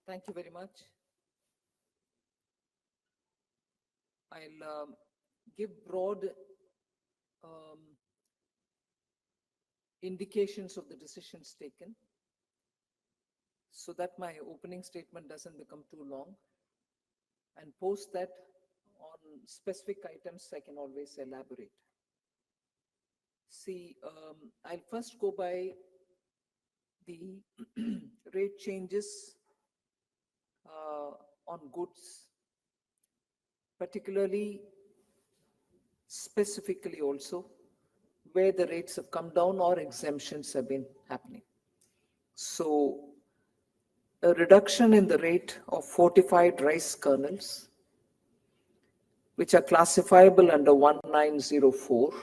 Thank you very much. I'll give broad indications of the decisions taken so that my opening statement doesn't become too long, and post that on specific items I can always elaborate. See, I'll first go by the rate changes on goods, particularly specifically also where the rates have come down or exemptions have been happening. So a reduction in the rate of fortified rice kernels, which are classifiable under 1904,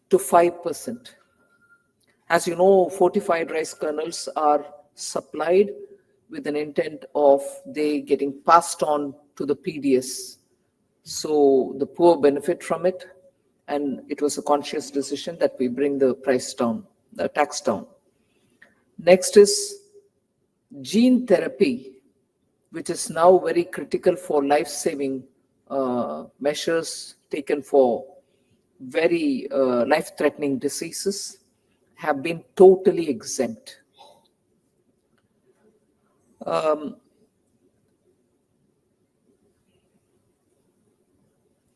to 5%. As you know, fortified rice kernels are supplied with an intent of they getting passed on to the PDS. So the poor benefit from it, and it was a conscious decision that we bring the price down, the tax down. Next is gene therapy, which is now very critical for life-saving measures taken for very life-threatening diseases, have been totally exempt.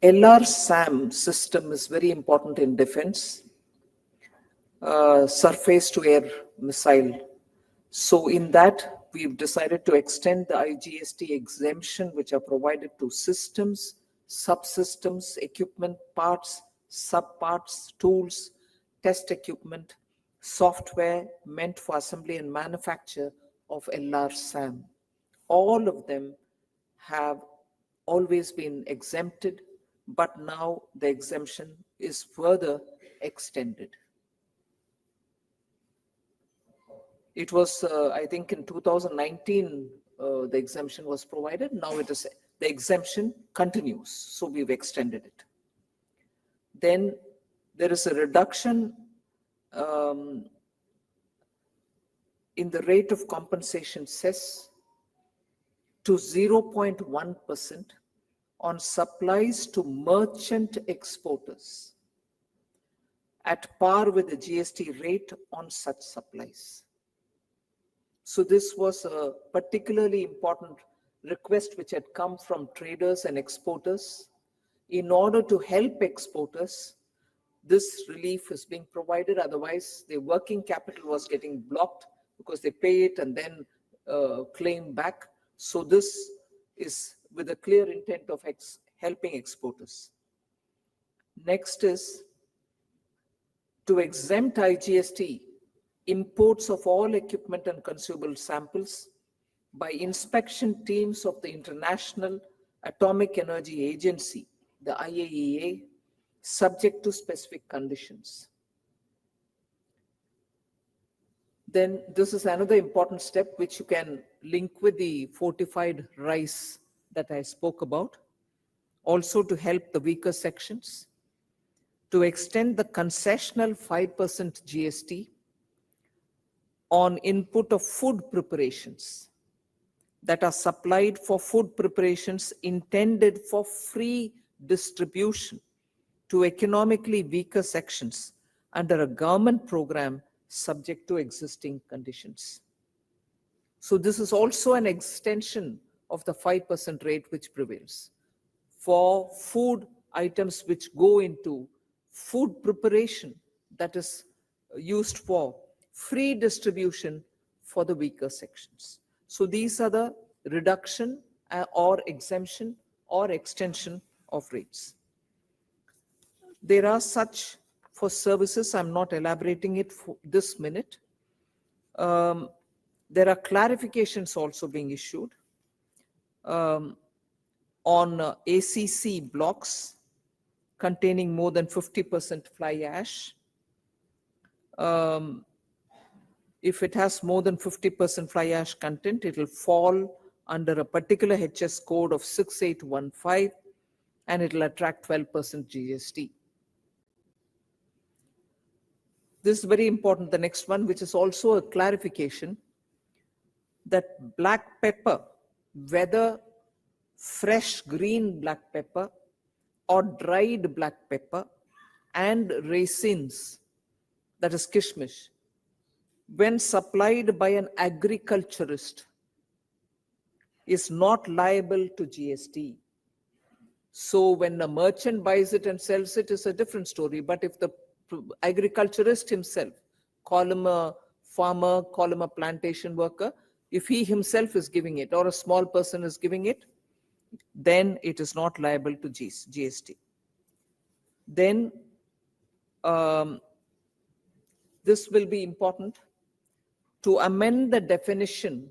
LR-SAM system is very important in defense, surface to air missile. So in that, we've decided to extend the IGST exemption which are provided to systems, subsystems, equipment, parts, subparts, tools, test equipment, software meant for assembly and manufacture of LR-SAM. All of them have always been exempted, but now the exemption is further extended. It was, I think, in 2019, the exemption was provided. Now it is, the exemption continues, so we've extended it. Then there is a reduction in the rate of compensation cess to 0.1% on supplies to merchant exporters, at par with the GST rate on such supplies. So this was a particularly important request which had come from traders and exporters. In order to help exporters, this relief is being provided. Otherwise, the working capital was getting blocked because they pay it and then claim back. So this is with a clear intent of helping exporters. Next is to exempt IGST imports of all equipment and consumable samples by inspection teams of the International Atomic Energy Agency, the IAEA, subject to specific conditions. Then this is another important step which you can link with the fortified rice that I spoke about, also to help the weaker sections, to extend the concessional 5% GST on input of food preparations that are supplied for food preparations intended for free distribution to economically weaker sections under a government program subject to existing conditions. So this is also an extension of the 5% rate which prevails for food items which go into food preparation that is used for free distribution for the weaker sections. So these are the reduction or exemption or extension of rates. There are such for services. I'm not elaborating it for this minute. There are clarifications also being issued on ACC blocks containing more than 50% fly ash. If it has more than 50% fly ash content, it will fall under a particular HS code of 6815 and it will attract 12% GST. This is very important, the next one, which is also a clarification. that black pepper, whether fresh green black pepper or dried black pepper, and raisins, that is kishmish, when supplied by an agriculturist, is not liable to GST. So when a merchant buys it and sells it, is a different story. But if the agriculturist himself, call him a farmer, call him a plantation worker, if he himself is giving it or a small person is giving it, then it is not liable to GST. Then this will be important to amend the definition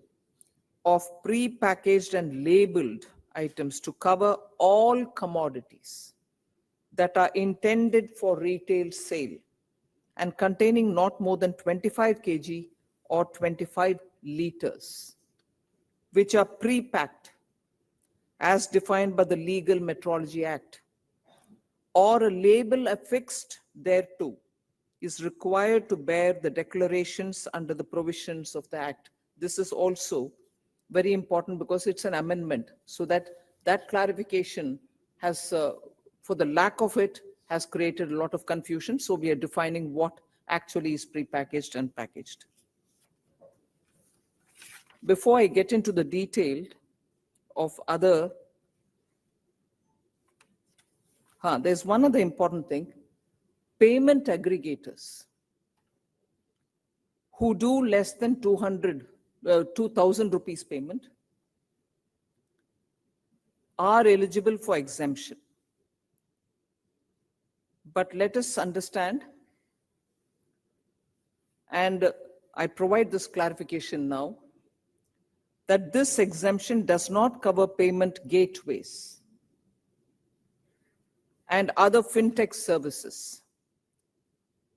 of pre-packaged and labeled items to cover all commodities that are intended for retail sale and containing not more than 25 kg or 25 liters, which are pre-packed as defined by the Legal Metrology Act, or a label affixed thereto is required to bear the declarations under the provisions of the Act. This is also very important because it's an amendment, so that clarification has, for the lack of it, has created a lot of confusion. So we are defining what actually is prepackaged and packaged. Before I get into the detail of other, there's one other important thing. Payment aggregators who do less than 2,000 rupees payment are eligible for exemption. But let us understand, and I provide this clarification now, that this exemption does not cover payment gateways and other fintech services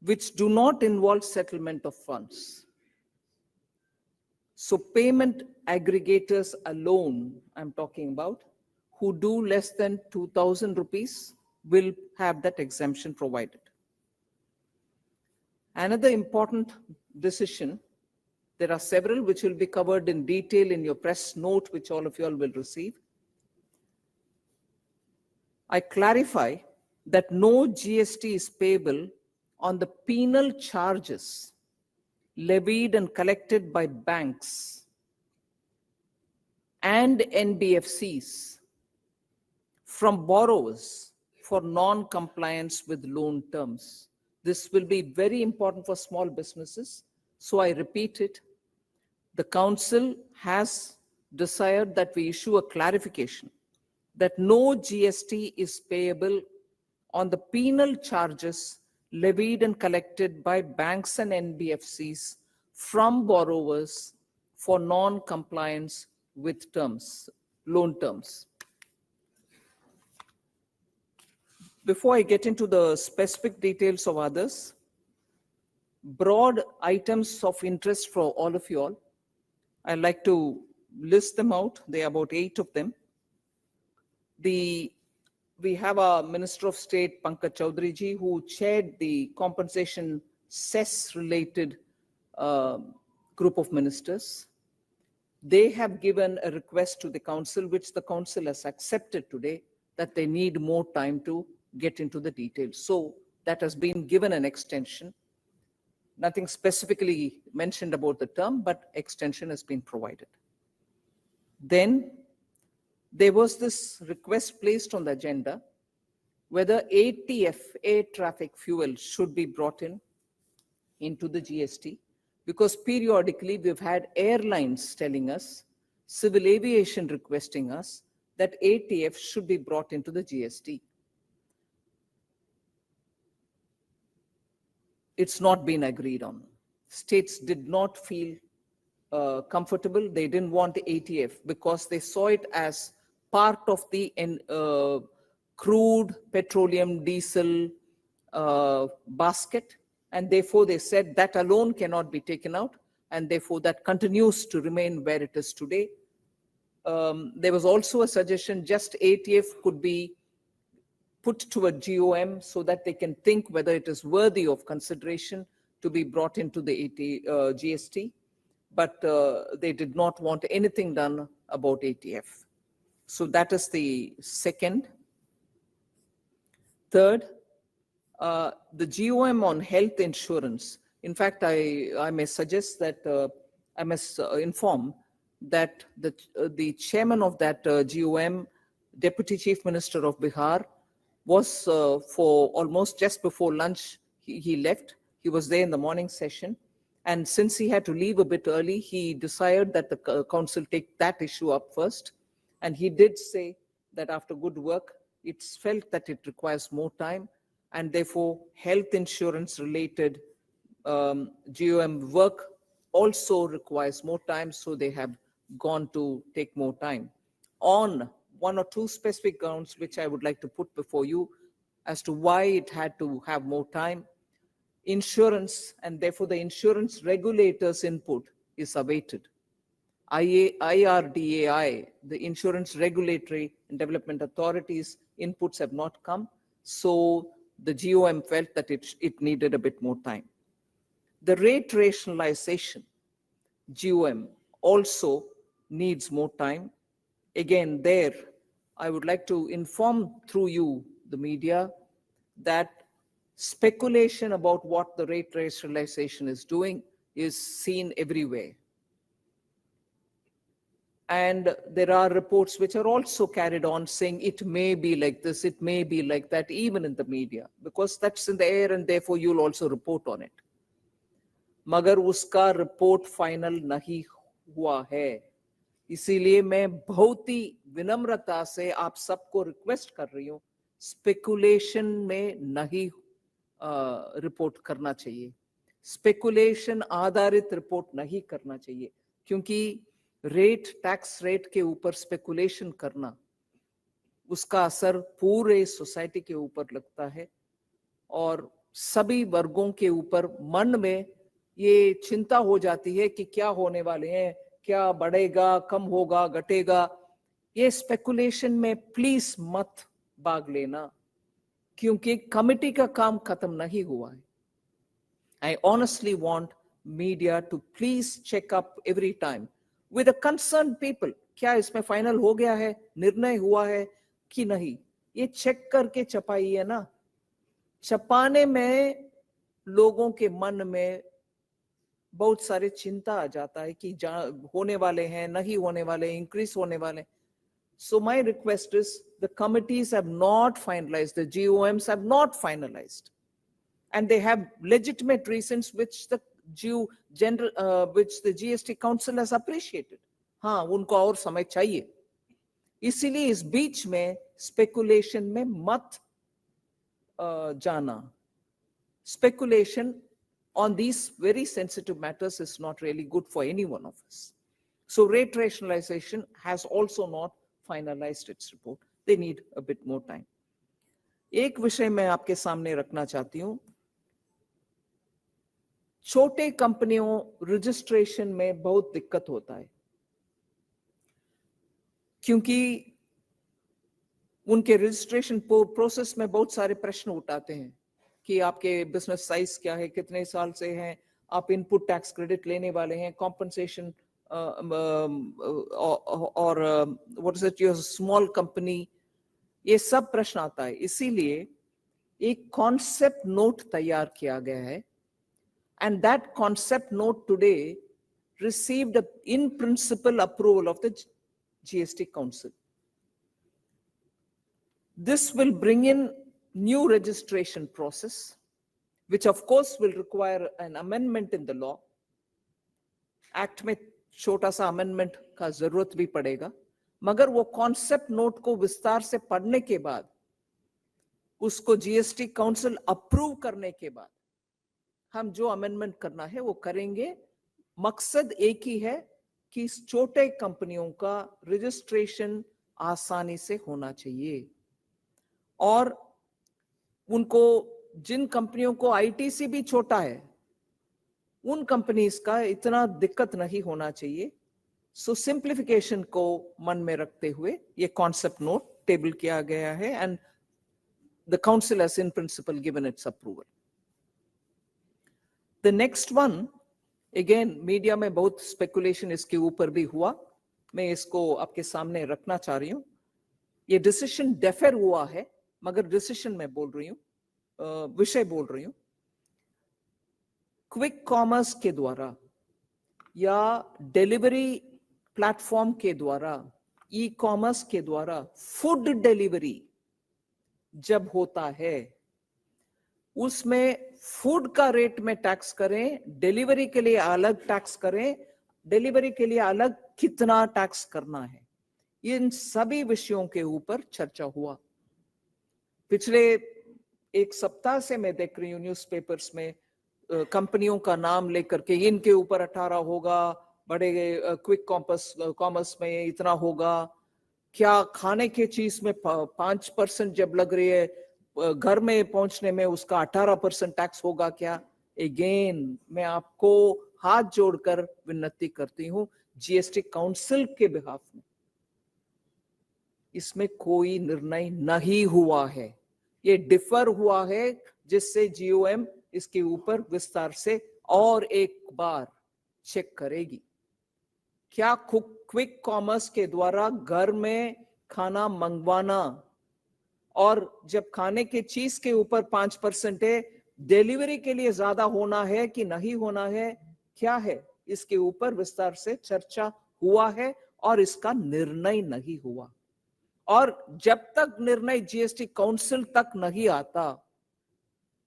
which do not involve settlement of funds. So payment aggregators alone, I'm talking about, who do less than 2,000 rupees will have that exemption provided. Another important decision, there are several which will be covered in detail in your press note, which all of you all will receive. I clarify that no GST is payable on the penal charges levied and collected by banks and NBFCs from borrowers for non-compliance with loan terms. This will be very important for small businesses. So I repeat it. The Council has desired that we issue a clarification that no GST is payable on the penal charges levied and collected by banks and NBFCs from borrowers for non-compliance with terms, loan terms. Before I get into the specific details of others, broad items of interest for all of you all, I'd like to list them out. There are about 8 of them. We have our Minister of State, Pankaj Chaudhary ji, who chaired the compensation cess related group of ministers. They have given a request to the Council, which the Council has accepted today, that they need more time to get into the details. So that has been given an extension. Nothing specifically mentioned about the term, but extension has been provided. Then there was this request placed on the agenda whether ATF, air traffic fuel, should be brought into the GST, because periodically we've had airlines telling us, civil aviation requesting us that ATF should be brought into the GST. It's not been agreed on. States did not feel comfortable. They didn't want ATF because they saw it as part of the crude petroleum diesel basket, and therefore they said that alone cannot be taken out, and therefore that continues to remain where it is today. There was also a suggestion just ATF could be put to a GOM so that they can think whether it is worthy of consideration to be brought into the GST. but they did not want anything done about ATF. So that is the second. Third, the GOM on health insurance. In fact, I may suggest that I must inform that the chairman of that GOM, Deputy Chief Minister of Bihar, was for almost just before lunch, he left. He was there in the morning session. And since he had to leave a bit early, he decided that the council take that issue up first. And he did say that after good work, it's felt that it requires more time, and therefore health insurance related GOM work also requires more time, so they have gone to take more time. On one or two specific grounds, which I would like to put before you as to why it had to have more time, insurance, and therefore the insurance regulators' input is awaited. IRDAI, the Insurance Regulatory and Development Authorities' inputs have not come, so the GOM felt that it needed a bit more time. The rate rationalization, GOM, also needs more time. Again, there, I would like to inform through you, the media, that speculation about what the rate rationalization is doing is seen everywhere. And there are reports which are also carried on saying it may be like this, it may be like that, even in the media, because that's in the air and therefore you'll also report on it. मगर उसका report final नहीं हुआ है, इसीलिए मैं बहुत ही विनम्रता से आप सबको रिक्वेस्ट कर रही हूं, स्पेकुलेशन में नहीं रिपोर्ट करना चाहिए, स्पेकुलेशन आधारित रिपोर्ट नहीं करना चाहिए, क्योंकि रेट, टैक्स रेट के ऊपर स्पेकुलेशन करना, उसका असर पूरे सोसाइटी के ऊपर लगता है और सभी वर्गों के ऊपर मन में ये चिंता हो जाती है कि क्या होने वाले हैं, क्या बढ़ेगा, कम होगा, घटेगा. ये स्पेकुलेशन में प्लीज मत भाग लेना, क्योंकि कमिटी का काम खत्म नहीं हुआ है. I honestly want media to please check up every time with the concerned people. क्या इसमें फाइनल हो गया है, निर्णय हुआ है कि नहीं, ये चेक करके छपाइए ना. छपाने में लोगों के मन में बहुत सारे चिंता आ जाता है कि होने वाले हैं, नहीं होने वाले, इंक्रीज होने वाले. So my request is, the committees have not finalized, the GOMs have not finalized, and they have legitimate reasons which the which the GST Council has appreciated. हाँ, उनको और समय चाहिए. इसीलिए इस बीच में स्पेकुलेशन में मत जाना. Speculation on these very sensitive matters is not really good for any one of us. So rate rationalization has also not finalized its report. They need a bit more time. एक विषय मैं आपके सामने रखना चाहती हूं. छोटे कंपनियों रजिस्ट्रेशन में बहुत दिक्कत होता है, क्योंकि उनके रजिस्ट्रेशन प्रोसेस में बहुत सारे प्रश्न उठाते हैं कि आपके बिजनेस साइज क्या है, कितने साल से हैं, आप इनपुट टैक्स क्रेडिट लेने वाले हैं, कॉम्पनसेशन और what is it, your small company, ये सब प्रश्न आता है. इसीलिए एक कॉन्सेप्ट नोट तैयार किया गया है, and that concept note today received a in principle approval of the GST Council. This will bring in new registration process, which of course will require an amendment in the law. Act में छोटा सा amendment का जरूरत भी पड़ेगा, मगर वो concept note को विस्तार से पढ़ने के बाद, उसको GST Council approve करने के बाद, हम जो अमेंडमेंट करना है वो करेंगे. मकसद एक ही है कि छोटे कंपनियों का रजिस्ट्रेशन आसानी से होना चाहिए, और उनको, जिन कंपनियों को आईटीसी भी छोटा है, उन कंपनीज का इतना दिक्कत नहीं होना चाहिए. सो सिंप्लीफिकेशन को मन में रखते हुए ये कॉन्सेप्ट नोट टेबल किया गया है, and the council has in principle given it's approval. The next one again media में बहुत स्पेकुलेशन इसके ऊपर भी हुआ, मैं इसको आपके सामने रखना चाह रही हूँ। ये डिसीजन डेफर हुआ है, मगर डिसीजन मैं बोल रही हूँ, विषय बोल रही हूँ। क्विक कॉमर्स के द्वारा या डिलीवरी प्लेटफॉर्म के द्वारा, ई कॉमर्स के द्वारा फूड डिलीवरी जब होता है, उसमें फूड का रेट में टैक्स करें, डिलीवरी के लिए अलग टैक्स करें, डिलीवरी के लिए अलग कितना टैक्स करना है, इन सभी विषयों के ऊपर चर्चा हुआ। पिछले एक सप्ताह से मैं देख रही हूँ न्यूज़पेपर्स में कंपनियों का नाम लेकर के, इनके ऊपर 18 होगा, बड़े क्विक कॉमर्स में इतना होगा, क्या खाने की चीज में 5% जब लग रही है, घर में पहुंचने में उसका 18% टैक्स होगा क्या? अगेन मैं आपको हाथ जोड़कर विनती करती हूँ जीएसटी काउंसिल के बिहाफ में, इसमें कोई निर्णय नहीं हुआ है, ये डिफर हुआ है, जिससे जीओएम इसके ऊपर विस्तार से और एक बार चेक करेगी। क्या क्विक कॉमर्स के द्वारा घर में खाना मंगवाना, और जब खाने के चीज के ऊपर 5% है, डिलीवरी के लिए ज्यादा होना है कि नहीं होना है, क्या है, इसके ऊपर विस्तार से चर्चा हुआ है और इसका निर्णय नहीं हुआ। और जब तक निर्णय जीएसटी काउंसिल तक नहीं आता,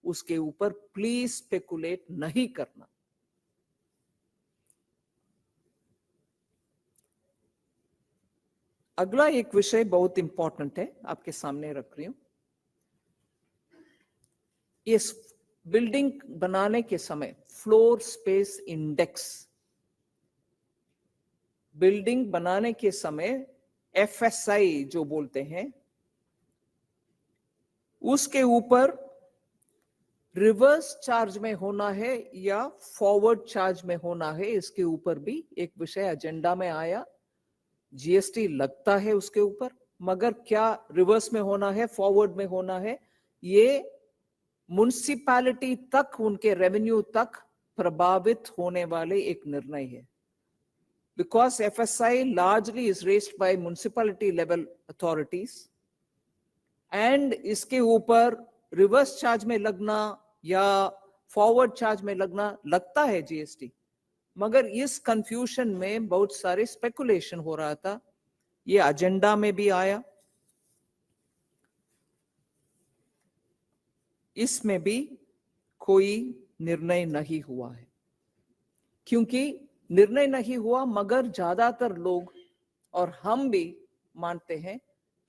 उसके ऊपर प्लीज स्पेकुलेट नहीं करना। अगला एक विषय बहुत इंपॉर्टेंट है, आपके सामने रख रही हूं। इस बिल्डिंग बनाने के समय फ्लोर स्पेस इंडेक्स, बिल्डिंग बनाने के समय एफएसआई जो बोलते हैं, उसके ऊपर रिवर्स चार्ज में होना है या फॉरवर्ड चार्ज में होना है, इसके ऊपर भी एक विषय एजेंडा में आया। जीएसटी लगता है उसके ऊपर, मगर क्या रिवर्स में होना है, फॉरवर्ड में होना है, ये म्युनिसिपैलिटी तक, उनके रेवेन्यू तक प्रभावित होने वाले एक निर्णय है। Because FSI largely is raised bye municipality level authorities, and इसके ऊपर रिवर्स चार्ज में लगना या फॉरवर्ड चार्ज में लगना लगता है जीएसटी, मगर इस कंफ्यूजन में बहुत सारे स्पेकुलेशन हो रहा था, ये एजेंडा में भी आया, इसमें भी कोई निर्णय नहीं हुआ है। क्योंकि निर्णय नहीं हुआ, मगर ज्यादातर लोग और हम भी मानते हैं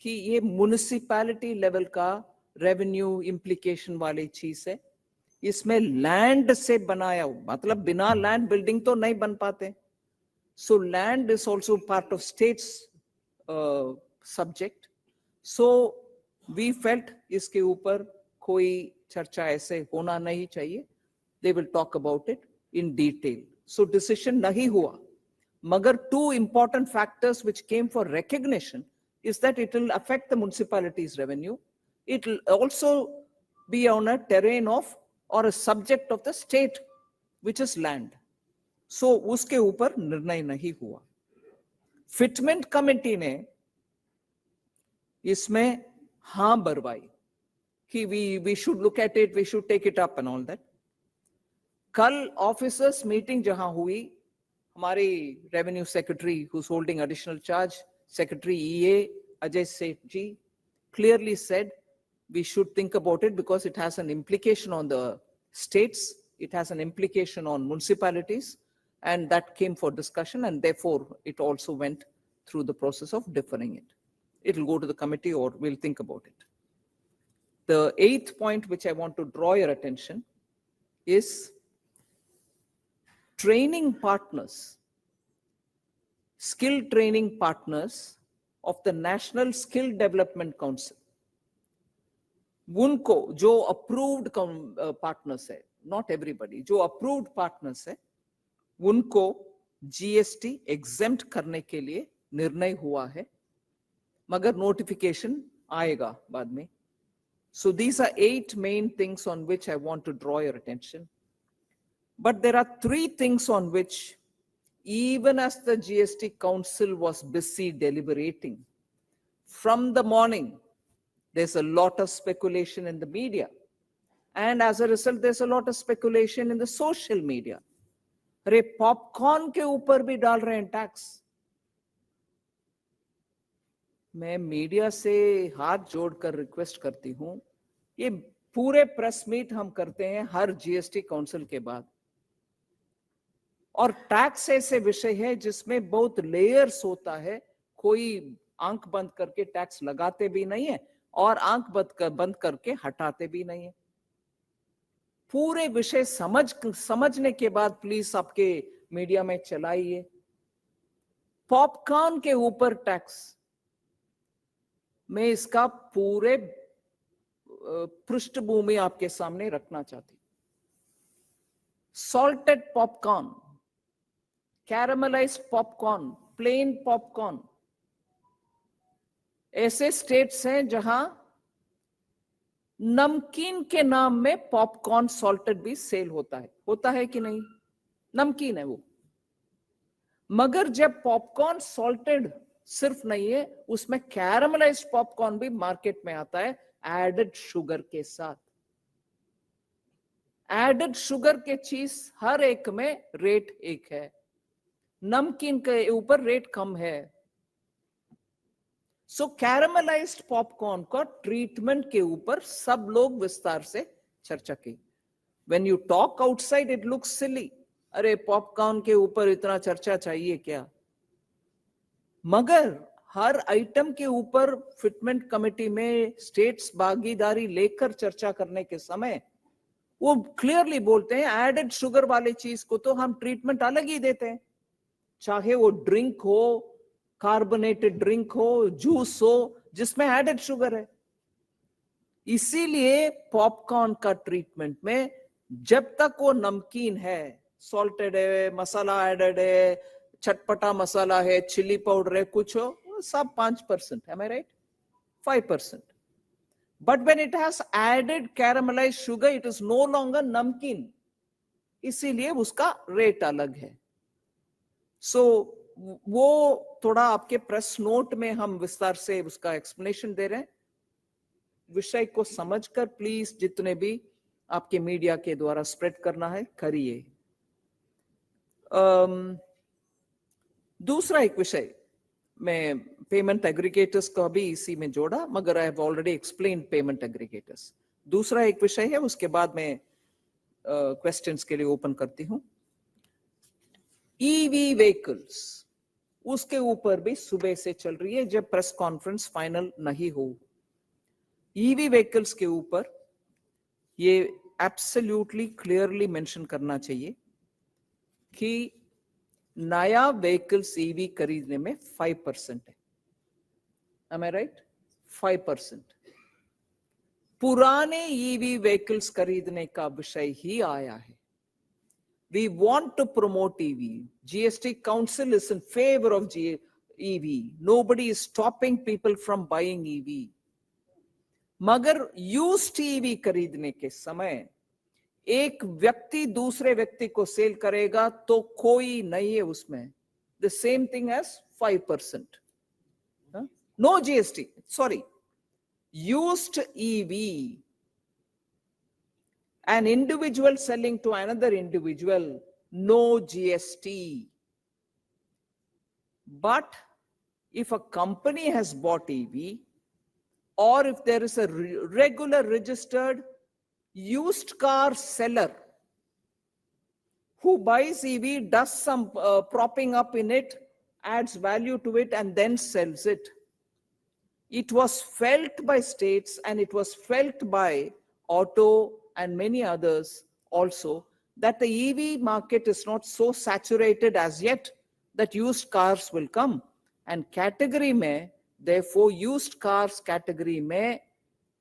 कि ये म्युनिसिपैलिटी लेवल का रेवेन्यू इंप्लीकेशन वाली चीज है, इसमें लैंड से बनाया, मतलब बिना लैंड बिल्डिंग तो नहीं बन पाते, so land is also part of states subject, so we felt इसके ऊपर कोई चर्चा ऐसे होना नहीं चाहिए, they will talk about it in detail, so decision नहीं हुआ। मगर two important factors which came for recognition is that it will affect the municipality's revenue. It will also be on a terrain of or a subject of the state, which is land. So उसके ऊपर निर्णय नहीं हुआ। Fitment committee ने इसमें हाँ बरवाई कि we should look at it, we should take it up and all that. कल ऑफिसर्स मीटिंग जहां हुई, हमारी revenue secretary who's holding additional charge, Secretary EA Ajay Seth ji, clearly said we should think about it because it has an implication on the states, it has an implication on municipalities, and that came for discussion, and therefore it also went through the process of deferring it. It will go to the committee or we'll think about it. The eighth point which I want to draw your attention is training partners, skill training partners of the National Skill Development Council. उनको जो approved partners है, not everybody, जो approved partners है, उनको GST exempt करने के लिए निर्णय हुआ है, मगर नोटिफिकेशन आएगा बाद में. So these are 8 main things on which I want to draw your attention. But there are three things on which, even as the GST Council was busy deliberating, from the morning, there's a lot of speculation in the media. And as a result, there's a lot of speculation in the social media. अरे popcorn के ऊपर भी डाल रहे हैं tax. मैं media से हाथ जोड़कर रिक्वेस्ट करती हूं, ये पूरे प्रेस मीट हम करते हैं हर जीएसटी काउंसिल के बाद, और टैक्स ऐसे विषय है जिसमें बहुत लेयर्स होता है. कोई आंख बंद करके टैक्स लगाते भी नहीं है और आंख बंद करके हटाते भी नहीं है. पूरे विषय समझने के बाद प्लीज आपके मीडिया में चलाइए. पॉपकॉर्न के ऊपर टैक्स, मैं इसका पूरे पृष्ठभूमि आपके सामने रखना चाहती. Salted popcorn, caramelised popcorn, plain popcorn, ऐसे स्टेट्स हैं जहां नमकीन के नाम में पॉपकॉर्न सॉल्टेड भी सेल होता है कि नहीं? नमकीन है वो. मगर जब पॉपकॉर्न सॉल्टेड सिर्फ नहीं है, उसमें कैरामलाइज्ड पॉपकॉर्न भी मार्केट में आता है एडेड शुगर के साथ. एडेड शुगर के चीज हर एक में रेट एक है, नमकीन के ऊपर रेट कम है. सो कैरामलाइज्ड पॉपकॉर्न का ट्रीटमेंट के ऊपर सब लोग विस्तार से चर्चा की. When you talk outside it looks silly, अरे पॉपकॉर्न के ऊपर इतना चर्चा चाहिए क्या? मगर हर आइटम के ऊपर फिटमेंट कमेटी में स्टेट्स भागीदारी लेकर चर्चा करने के समय वो क्लियरली बोलते हैं एडेड शुगर वाले चीज को तो हम ट्रीटमेंट अलग ही देते हैं, चाहे वो ड्रिंक हो, कार्बोनेटेड ड्रिंक हो, जूस हो, जिसमें एडेड शुगर है. इसीलिए पॉपकॉर्न का ट्रीटमेंट में जब तक वो नमकीन है, सॉल्टेड है, मसाला एडेड है, चटपटा मसाला है, चिली पाउडर है, कुछ हो, सब 5%, am I right? 5%. But when it has added caramelized sugar, it is no longer नमकीन, इसीलिए उसका रेट अलग है. सो वो थोड़ा आपके प्रेस नोट में हम विस्तार से उसका एक्सप्लेनेशन दे रहे हैं. विषय को समझकर प्लीज जितने भी आपके मीडिया के द्वारा स्प्रेड करना है करिए. दूसरा एक विषय, मैं पेमेंट एग्रीगेटर्स का भी इसी में जोड़ा, मगर I have already explain payment aggregators. दूसरा एक विषय है, उसके बाद मैं क्वेश्चंस के लिए ओपन करती हूं. ईवी व्हीकल्स, उसके ऊपर भी सुबह से चल रही है जब प्रेस कॉन्फ्रेंस फाइनल नहीं हो. ईवी व्हीकल्स के ऊपर ये एब्सोल्युटली क्लियरली मेंशन करना चाहिए कि नया व्हीकल्स ईवी खरीदने में 5% है. Am I right? 5%. पुराने ईवी व्हीकल्स खरीदने का विषय ही आया है. We want to promote EV. GST Council is in favor of EV. Nobody is stopping people from buying EV. मगर used EV खरीदने के समय एक व्यक्ति दूसरे व्यक्ति को सेल करेगा तो कोई नहीं है उसमें. The same thing as 5%. No GST. Sorry. Used EV. An individual selling to another individual, no GST. But if a company has bought EV, or if there is a regular registered used car seller who buys EV, does some propping up in it, adds value to it, and then sells it. It was felt by states and it was felt by auto and many others also that the EV market is not so saturated as yet that used cars will come. And category mein, therefore used cars category mein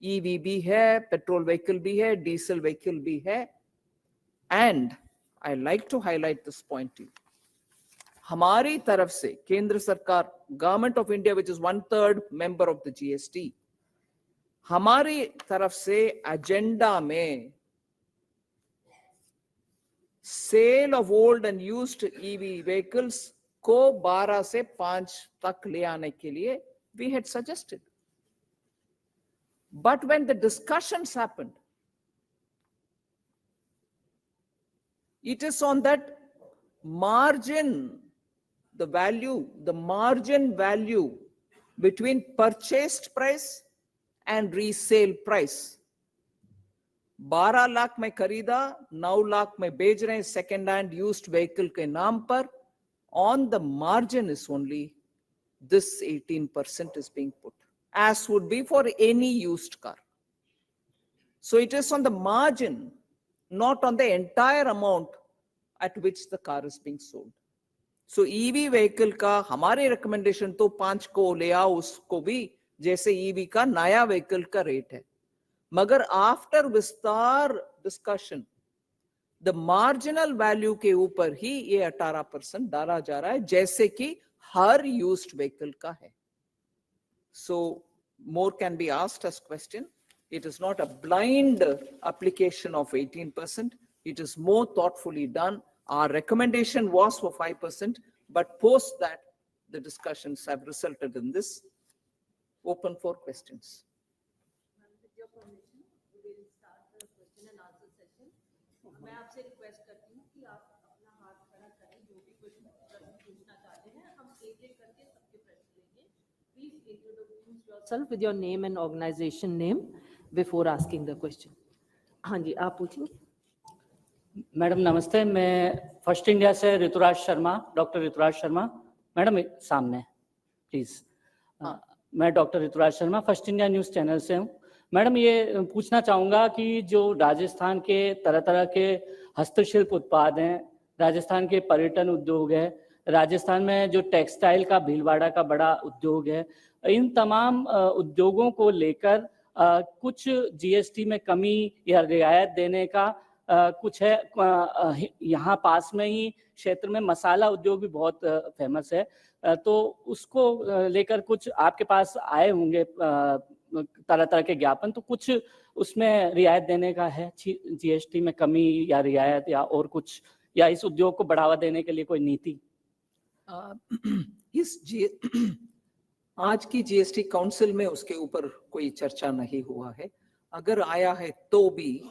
EV bhi hai, petrol vehicle bhi hai, diesel vehicle bhi hai. And I like to highlight this point to you. हमारी तरफ से केंद्र सरकार, government of India which is 1/3 member of the GST, हमारी तरफ से agenda में sale of old and used EV vehicles को 12 से 5 तक ले आने के लिए we had suggested. But when the discussions happened, it is on that margin, the margin value between purchased price and resale price. 12 lakh में खरीदा, 9 लाख में बेच रहे हैं सेकेंड हैंड यूज्ड व्हीकल के नाम पर. On the margin is only this 18% is being put, as would be for any used car. So it is on the margin, not on the entire amount at which the car is being sold. So EV vehicle का हमारे recommendation तो 5 को ले आओ, उसको भी जैसे EV का नया vehicle का रेट है. मगर आफ्टर विस्तार डिस्कशन द मार्जिनल वैल्यू के ऊपर ही ये 18% डाला जा रहा है, जैसे कि हर यूज्ड व्हीकल का है. So more can be asked as question. It is not a blind application of 18%. It is more thoughtfully done. Our recommendation was for 5%, but post that, the discussions have resulted in this. Open for questions. With your permission, we will start the question and answer session. मैं आपसे request करती हूँ कि आप अपना हाथ खड़ा करें, जो भी प्रश्न पूछना चाहते हैं. हम एक-एक करके सबके प्रश्न लेंगे. Please introduce yourself with your name and organization name before asking the question. हाँ जी, आप पूछेंगे. मैडम नमस्ते, मैं फर्स्ट इंडिया से ऋतुराज शर्मा, डॉक्टर ऋतुराज शर्मा. मैडम सामने प्लीज. मैं doctor Rituraj Sharma first India news channel से हूँ. मैडम ये पूछना चाहूँगा कि जो राजस्थान के तरह तरह के हस्तशिल्प उत्पाद हैं, राजस्थान के पर्यटन उद्योग है, राजस्थान में जो टेक्सटाइल का भीलवाड़ा का बड़ा उद्योग है, इन तमाम उद्योगों को लेकर कुछ जीएसटी में कमी या रियायत देने का कुछ है. यहाँ पास में ही क्षेत्र में मसाला उद्योग भी बहुत फेमस है, तो उसको लेकर कुछ आपके पास आए होंगे तरह तरह के ज्ञापन, तो कुछ उसमें रियायत देने का है, जीएसटी में कमी या रियायत या और कुछ, या इस उद्योग को बढ़ावा देने के लिए कोई नीति? आज की जीएसटी काउंसिल में उसके ऊपर कोई चर्चा नहीं हुआ है. अगर आया है तो भी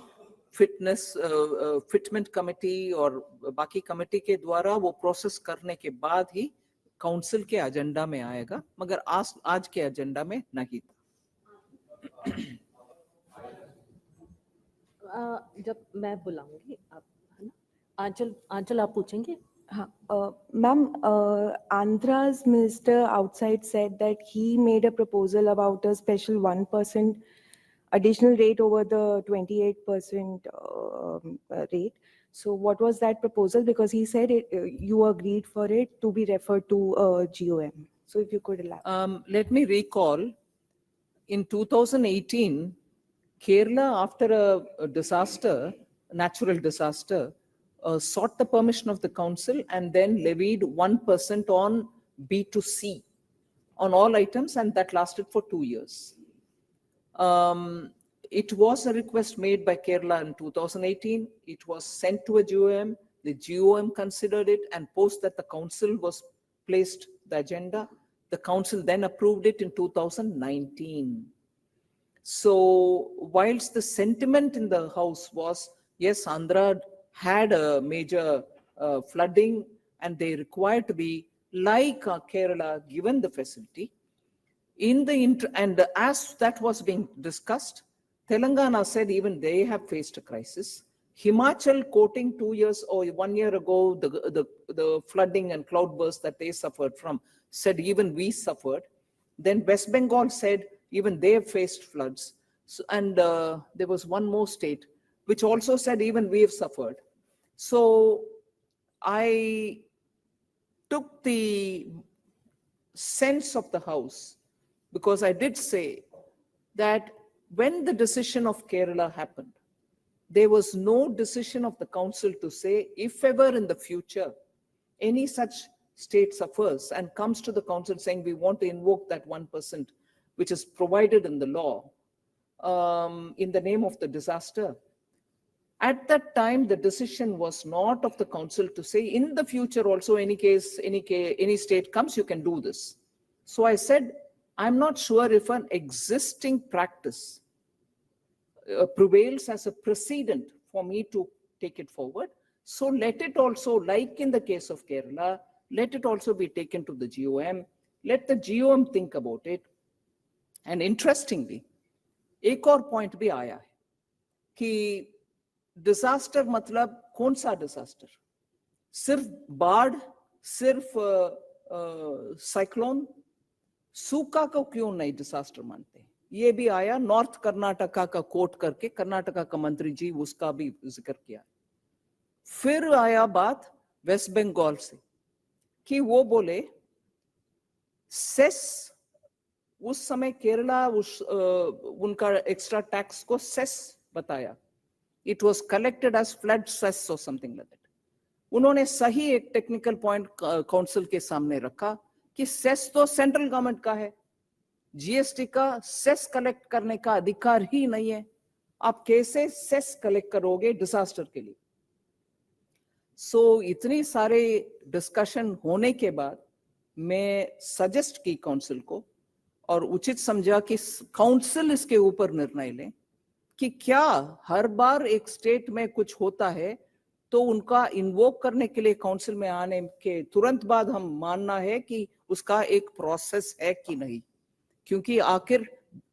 फिटमेंट कमेटी और बाकी कमेटी के द्वारा वो प्रोसेस करने के बाद ही काउंसिल के एजेंडा में आएगा, मगर आज के एजेंडा में नहीं था. जब मैं बुलाऊंगी आप, है ना, आंचल आप पूछेंगे. Ma'am, Andhra's minister outside said that he made a proposal about a special 1% additional rate over the 28% rate. So what was that proposal? Because he said you agreed for it to be referred to GOM. So if you could elaborate. Let me recall, in 2018, Kerala, after a disaster, natural disaster, sought the permission of the council and then levied 1% on B2C on all items, and that lasted for 2 years. It was a request made by Kerala in 2018. It was sent to a GOM. The GOM considered it, and post that the council was placed the agenda. The council then approved it in 2019. So whilst the sentiment in the house was, yes, Andhra had a major flooding and they required to be like Kerala given the facility. And as that was being discussed, Telangana said even they have faced a crisis. Himachal, quoting 2 years or 1 year ago, the flooding and cloudburst that they suffered from, said even we suffered. Then West Bengal said even they have faced floods. So, and there was one more state which also said even we have suffered. So I took the sense of the house, because I did say that when the decision of Kerala happened, there was no decision of the council to say if ever in the future any such state suffers and comes to the council saying we want to invoke that 1% which is provided in the law in the name of the disaster, At that time, the decision was not of the council to say, in the future also, any state comes, you can do this. So I said, I'm not sure if an existing practice prevails as a precedent for me to take it forward. So let it also, like in the case of Kerala, let it also be taken to the GOM. Let the GOM think about it. And interestingly, एक और point भी आया है कि disaster मतलब कौन सा disaster? सिर्फ बाढ़, सिर्फ साइक्लोन, सूखा को क्यों नहीं डिसास्टर मानते? ये भी आया नॉर्थ कर्नाटका का कोट करके, कर्नाटका का मंत्री जी उसका भी जिक्र किया. फिर आया बात वेस्ट बंगाल से कि वो बोले सेस, उस समय केरला उनका एक्स्ट्रा टैक्स को सेस बताया. It was collected as flood cess और समथिंग लाइक दैट. उन्होंने सही एक टेक्निकल पॉइंट काउंसिल के सामने रखा कि सेस तो सेंट्रल गवर्नमेंट का है, जीएसटी का सेस कलेक्ट करने का अधिकार ही नहीं है. आप कैसे सेस कलेक्ट करोगे डिजास्टर के लिए? सो इतनी सारे डिस्कशन होने के बाद मैं सजेस्ट की काउंसिल को और उचित समझा कि काउंसिल इसके ऊपर निर्णय लें कि क्या हर बार एक स्टेट में कुछ होता है तो उनका इन्वोक करने के लिए काउंसिल में आने के तुरंत बाद हम मानना है कि उसका एक प्रोसेस है कि नहीं. क्योंकि आखिर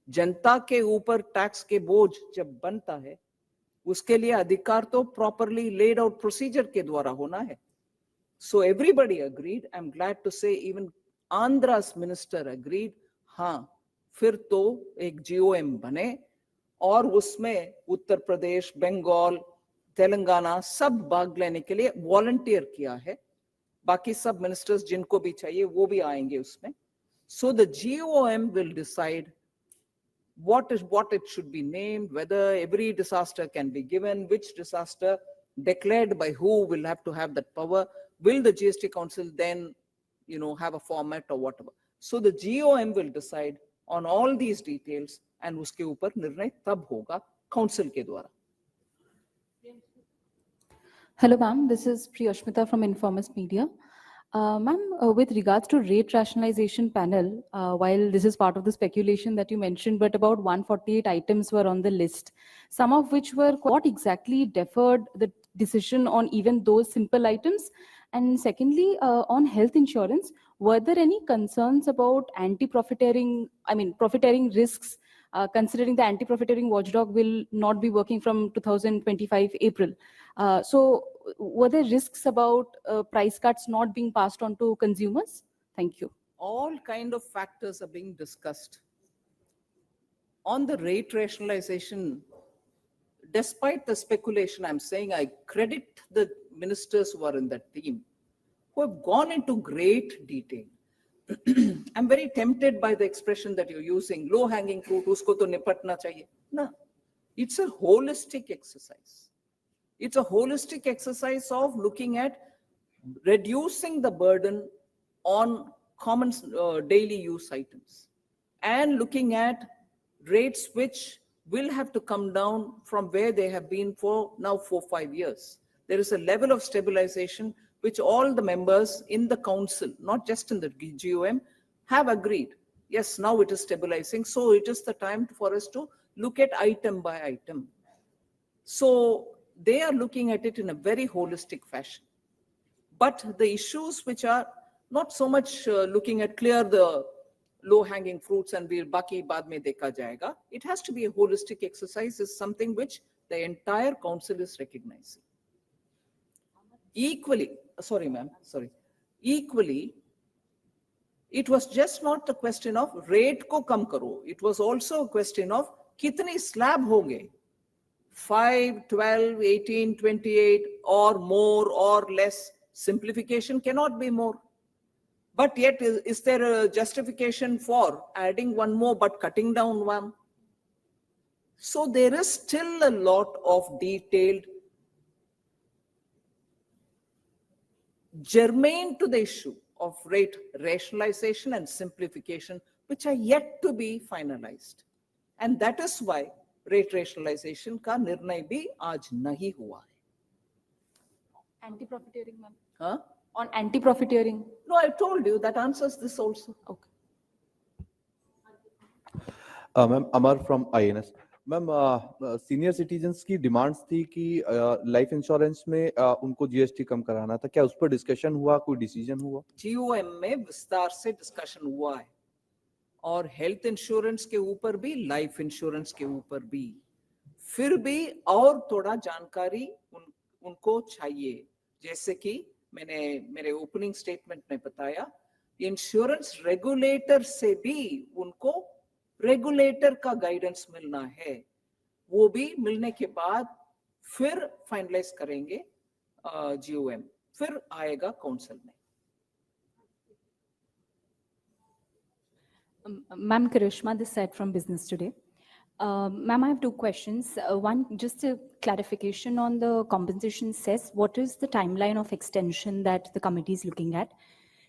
जनता के ऊपर टैक्स के बोझ जब बनता है उसके लिए अधिकार तो प्रॉपरली लेड आउट प्रोसीजर के द्वारा होना है. So everybody agreed. I am glad to say even Andhra's minister agreed. हाँ, फिर तो एक GOM बने और उसमें उत्तर प्रदेश, बंगाल, तेलंगाना सब भाग लेने के लिए वॉलंटियर किया है. बाकी सब मिनिस्टर्स जिनको भी चाहिए वो भी आएंगे उसमें. So the GOM will decide what it should be named, whether every disaster can be given, which disaster declared by who will have to have that power. Will the GST Council then, have a format or whatever? So the GOM will decide on all these details and उसके ऊपर निर्णय तब होगा council के द्वारा. Hello, ma'am. This is Priyashmita from Informous Media. Ma'am, with regards to rate rationalization panel, while this is part of the speculation that you mentioned, but about 148 items were on the list, some of which were what exactly deferred the decision on even those simple items? And secondly, on health insurance, were there any concerns about profiteering risks, considering the anti-profiteering watchdog will not be working from 2025 April? So were there risks about price cuts not being passed on to consumers? Thank you. All kind of factors are being discussed. On the rate rationalization, despite the speculation, I'm saying I credit the ministers who are in that team, who have gone into great detail. I'm very tempted by the expression that you're using, low-hanging fruit, usko to nipatna chahiye. No, it's a holistic exercise. It's a holistic exercise of looking at reducing the burden on common daily use items and looking at rates which will have to come down from where they have been for now 4-5 years. There is a level of stabilization which all the members in the council, not just in the GOM, have agreed. Yes, now it is stabilizing. So it is the time for us to look at item by item. So they are looking at it in a very holistic fashion. But the issues which are not so much looking at clear the low-hanging fruits and we'll baki baad mein dekha jayega. It has to be a holistic exercise, is something which the entire council is recognizing. Equally, it was just not the question of rate ko kam karo. It was also a question of kitni slab honge. 5, 12, 18, 28 or more or less. Simplification cannot be more. But yet, is there a justification for adding one more but cutting down one? So there is still a lot of detailed germane to the issue of rate rationalization and simplification, which are yet to be finalized. And that is why rate rationalisation का निर्णय भी आज नहीं हुआ है. Anti-profiteering, ma'am. Huh? On anti-profiteering. No, I told you that answers this also. Okay. Ma'am Amar from INS. Ma'am senior citizens की demands थी कि लाइफ इंश्योरेंस में उनको GST कम कराना था. क्या उस पर डिस्कशन हुआ, कोई डिसीजन हुआ? GOM में विस्तार से डिस्कशन हुआ है और हेल्थ इंश्योरेंस के ऊपर भी, लाइफ इंश्योरेंस के ऊपर भी. फिर भी और थोड़ा जानकारी उनको चाहिए. जैसे कि मैंने मेरे ओपनिंग स्टेटमेंट में बताया, इंश्योरेंस रेगुलेटर से भी उनको रेगुलेटर का गाइडेंस मिलना है. वो भी मिलने के बाद फिर फाइनलाइज करेंगे GOM, फिर आएगा काउंसिल में. Ma'am, Karishma, this side from Business Today. Ma'am, I have two questions. One, just a clarification on the compensation cess. What is the timeline of extension that the committee is looking at?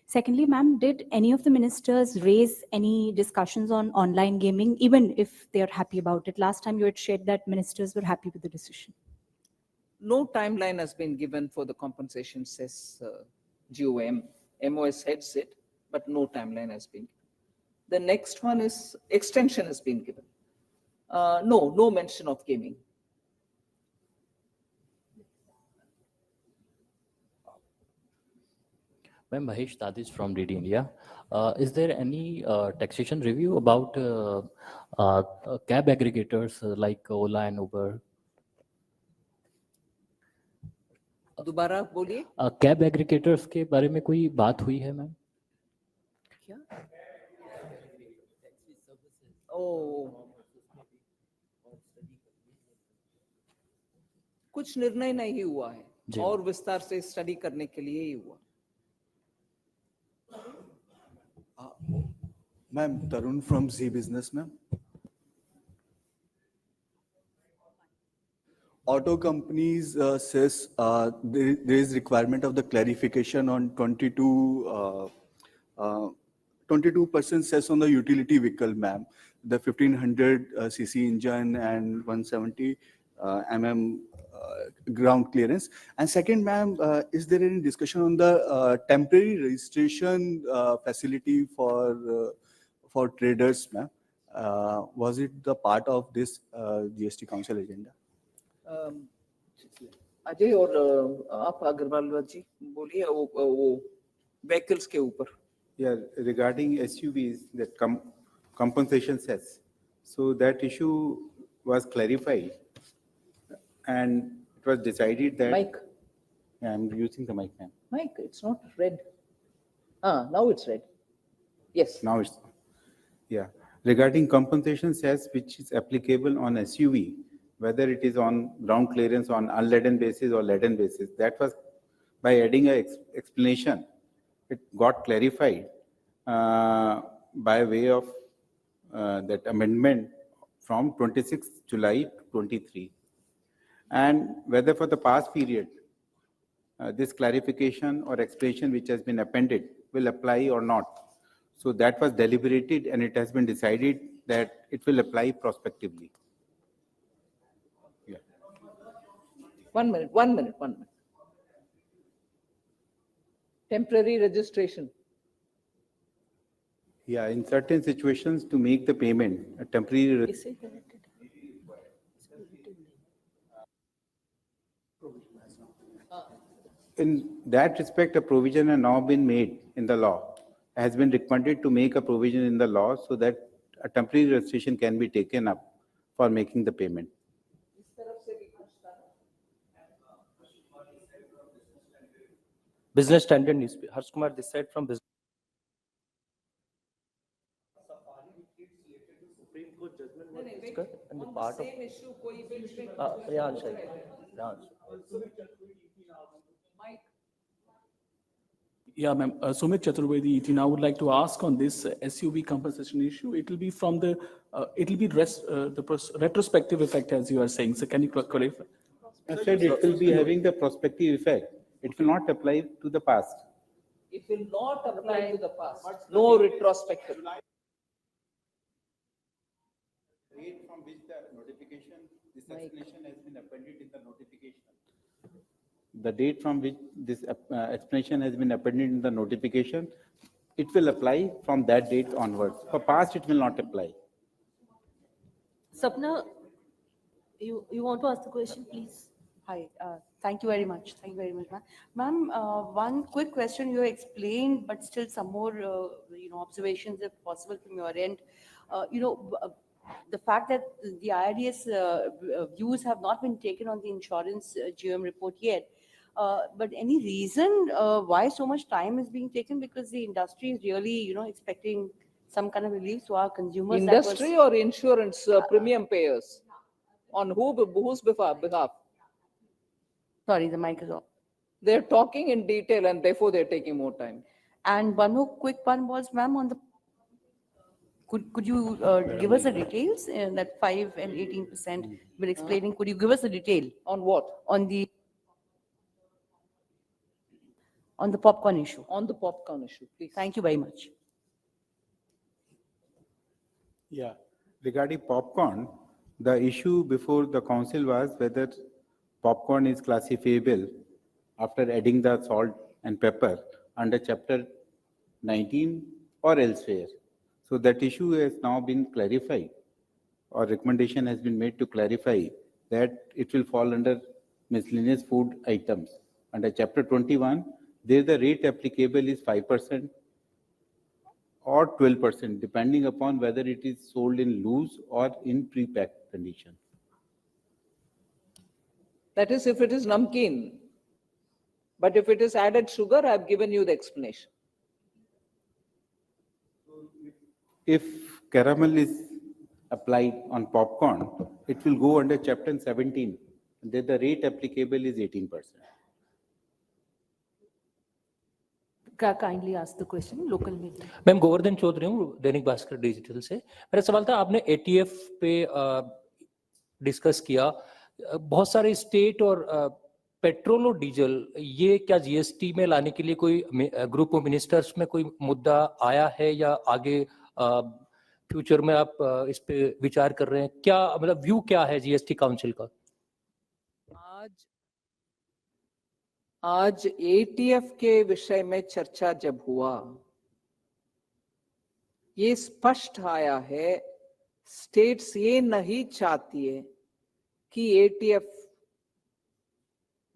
Secondly, ma'am, did any of the ministers raise any discussions on online gaming, even if they are happy about it? Last time you had shared that ministers were happy with the decision. No timeline has been given for the compensation cess GOM. MOS heads it, but no timeline has been given. The next one is extension has been given. No mention of gaming. Ma'am, Mahesh Tadish from DD India. Is there any taxation review about cab aggregators like Ola and Uber? दोबारा बोलिए. Cab aggregators के बारे में कोई बात हुई है ma'am? क्या? ओ, कुछ निर्णय नहीं हुआ है जी. और विस्तार से स्टडी करने के लिए ही हुआ. Ma'am, Tarun from Z Business, ma'am. Auto companies says there is requirement of the clarification on 22% cess on the utility vehicle, ma'am. The 1500 cc engine and 170 mm ground clearance. And second, ma'am, is there any discussion on the temporary registration facility for traders, ma'am? Was it the part of this GST Council agenda? Ajay और आप अग्रवाल जी बोलिए वो vehicles के ऊपर. Yeah, regarding SUVs, that compensation cess. So that issue was clarified, and it was decided that. Mike, Yeah, I'm using the mic, ma'am. Mike, it's not red. Now it's red. Yes. Now it's, yeah. Regarding compensation cess, which is applicable on SUV, whether it is on ground clearance on unladen basis or laden basis, that was by adding a explanation, it got clarified by way of that amendment from 26 July 23. And whether for the past period, this clarification or explanation which has been appended will apply or not. So that was deliberated and it has been decided that it will apply prospectively. Yeah. One minute. Temporary registration. Yeah, in certain situations to make the payment, a temporary. इसे connected. In that respect, a provision has now been made in the law, has been recommended to make a provision in the law so that a temporary registration can be taken up for making the payment. Business Standard newspaper. Harsh Kumar, this side from Business. And the part of Same issue कोई भी Riyan Shaikh. Mike. Yeah, ma'am. Sumit Chaturvedi, ET. Now I would like to ask on this SUV compensation issue. It will be from the, retrospective effect, as you are saying. So can you clarify? I said it will be having the prospective effect. It will not apply to the past. It will not apply to the past. No retrospective. date from which the notification, this explanation has been appended in the notification. The date from which this explanation has been appended in the notification, it will apply from that date onwards. For past, it will not apply. Sapna, you want to ask the question, please? Hi, thank you very much. Thank you very much, ma'am. Ma'am, one quick question you explained, but still some more, observations if possible from your end. The fact that the IRDS views have not been taken on the insurance GM report yet. But any reason why so much time is being taken? Because the industry is really, expecting some kind of relief to our consumers. That was- Industry or insurance premium payers? On whose behalf? Sorry, the mic is off. They're talking in detail and therefore they're taking more time. And one more quick one was, ma'am, on the, could you give us the details in that 5 and 18% you were explaining? Could you give us the detail On what? on the popcorn issue? On the popcorn issue, please. Thank you very much. Yeah, regarding popcorn, the issue before the council was whether popcorn is classifiable after adding the salt and pepper under chapter 19 or elsewhere. So that issue has now been clarified, or recommendation has been made to clarify that it will fall under miscellaneous food items. Under chapter 21, there the rate applicable is 5% or 12%, depending upon whether it is sold in loose or in pre-packed condition. That is if it is namkeen. But if it is added sugar, I've given you the explanation. If caramel is applied on popcorn, it will go under chapter 17. There the rate applicable is 18%. Kindly ask the question, local media. Ma'am Govardhan Chaudhary हूँ Dainik Bhaskar digital से। मेरा सवाल था, आपने ETF पे discuss किया, बहुत सारे स्टेट और पेट्रोल और डीजल, ये क्या जीएसटी में लाने के लिए कोई ग्रुप ऑफ मिनिस्टर्स में कोई मुद्दा आया है या आगे फ्यूचर में आप इस पे विचार कर रहे हैं? क्या मतलब व्यू क्या है जीएसटी काउंसिल का? आज एटीएफ के विषय में चर्चा जब हुआ, ये स्पष्ट आया है, स्टेट्स ये नहीं चाहती है कि एटीएफ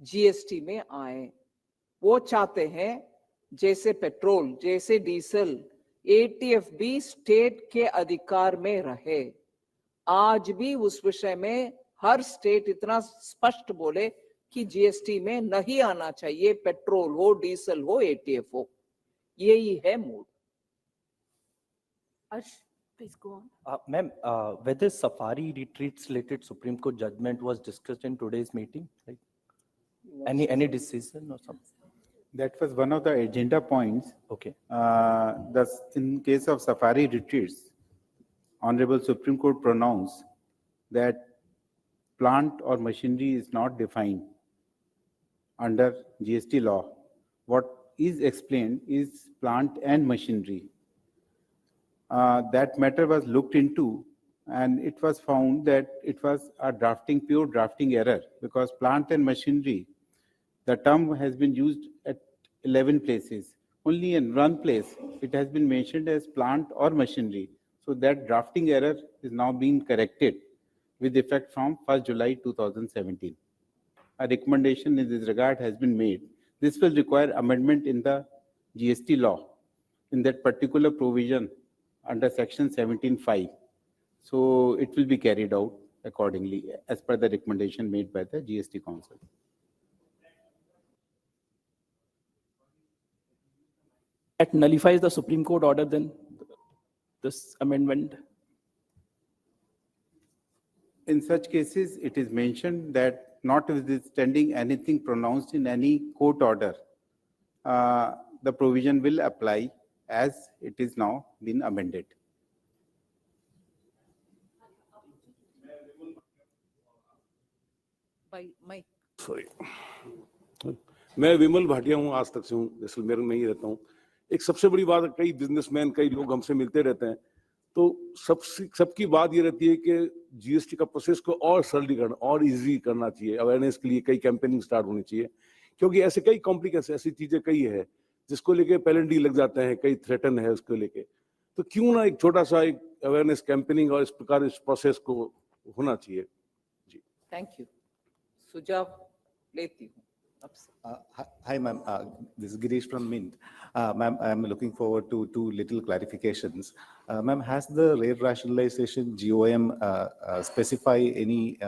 जीएसटी में आए। वो चाहते हैं जैसे पेट्रोल, जैसे डीजल, एटीएफ भी स्टेट के अधिकार में रहे। आज भी उस विषय में हर स्टेट इतना स्पष्ट बोले कि जीएसटी में नहीं आना चाहिए, पेट्रोल हो, डीजल हो, एटीएफ हो। यही है mood. Please go on. Ma'am, whether safari retreats related Supreme Court judgment was discussed in today's meeting? Like any decision or something? That was one of the agenda points. Okay. Thus, in case of safari retreats, Honorable Supreme Court pronounced that plant or machinery is not defined under GST law. What is explained is plant and machinery. That matter was looked into and it was found that it was a pure drafting error, because plant and machinery, the term has been used at 11 places. Only in one place, it has been mentioned as plant or machinery. So that drafting error is now being corrected with effect from 1st July 2017. A recommendation in this regard has been made. This will require amendment in the GST law in that particular provision under section 17(5). So it will be carried out accordingly as per the recommendation made by the GST Council. That nullifies the Supreme Court order, then this amendment? In such cases, it is mentioned that notwithstanding anything pronounced in any court order, the provision will apply as it is now been amended. Mike. Sorry, मैं विमल भाटिया हूँ, आज तक से हूँ, जैसलमेर में ही रहता हूँ। एक सबसे बड़ी बात, कई बिजनेसमैन, कई लोग हमसे मिलते रहते हैं, तो सबकी बात ये रहती है कि जीएसटी का प्रोसेस को और सरलीकरण और इजी करना चाहिए, अवेयरनेस के लिए कई कैंपेनिंग स्टार्ट होनी चाहिए, क्योंकि ऐसे कई कॉम्प्लिकेशन ऐसी चीजें कई है जिसको लेके पेनल्टी लग जाते हैं, कई थ्रेटन है उसको लेके। तो क्यों ना एक छोटा सा एक अवेयरनेस कैंपेनिंग और इस प्रकार इस प्रोसेस को होना चाहिए। जी थैंक यू। सुझाव लेती हूँ आपसे। Hi, ma'am. This is Girish from Mint. Ma'am, I'm looking forward to two little clarifications. Ma'am, has the rate rationalization GOM specify any,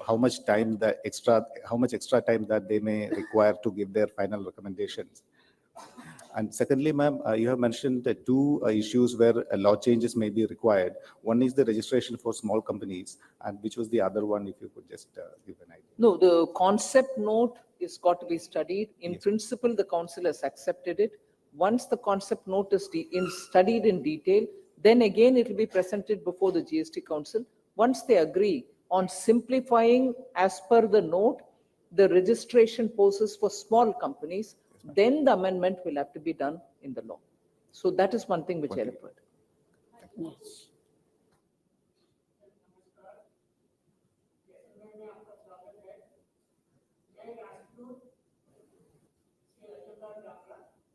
how much extra time that they may require to give their final recommendations? And secondly, ma'am, you have mentioned the two issues where law changes may be required. One is the registration for small companies, and which was the other one, if you could just give an idea. No, the concept note is got to be studied. In principle, the council has accepted it. Once the concept note is studied in detail, then again it will be presented before the GST Council. Once they agree on simplifying as per the note, the registration process for small companies, then the amendment will have to be done in the law. So that is one thing which I referred.